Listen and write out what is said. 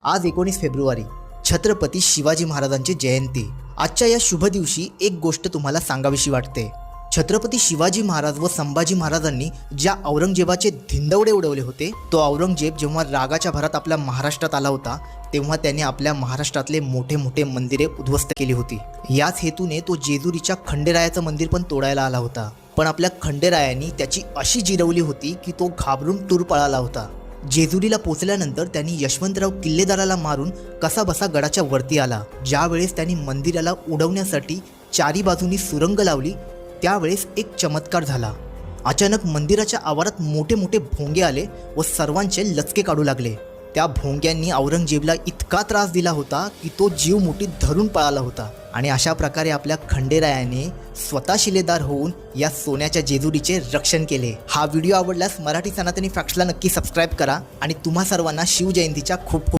आज 19 फेब्रुवारी छत्रपती शिवाजी महाराजांची जयंती। आजच्या या शुभ दिवशी एक गोष्ट तुम्हाला सांगावीशी वाटते। छत्रपती शिवाजी महाराज व संभाजी महाराजांनी ज्या औरंगजेबाचे धिंडवडे उडवले होते, तो औरंगजेब जेव्हा रागाच्या भरात आपल्या महाराष्ट्रात आला होता, तेव्हा त्याने आपल्या महाराष्ट्रातले मोठे मोठे मंदिरे उद्ध्वस्त केली होती। याच हेतूने तो जेजुरीच्या खंडेरायाचं मंदिर पण तोडायला आला होता। पण आपल्या खंडेरायांनी त्याची अशी जिरवली होती की तो घाबरून तूर पळाला होता। जेजुरीला पोहोचल्यानंतर त्यांनी यशवंतराव किल्लेदाराला मारून कसाबसा गडाच्या वरती आला। ज्यावेळेस त्यांनी मंदिराला उडवण्यासाठी चारी बाजूनी सुरंग लावली, त्यावेळेस एक चमत्कार झाला। अचानक मंदिराच्या आवारात मोठे मोठे भोंगे आले व सर्वांचे लचके काढू लागले। त्या भोंग्यांनी औरंगजेबला इतका त्रास दिला होता की तो जीव मुठीत धरून पळाला होता। आणि अशा प्रकारे आपल्या खंडेरायाने स्वतः शिलेदार होऊन या सोन्याच्या जेजुरीचे रक्षण केले। हा व्हिडिओ आवडल्यास मराठी सनातनी फॅक्ट्सला नक्की सबस्क्राईब करा आणि तुम्हा सर्वांना शिवजयंतीच्या खूप खूप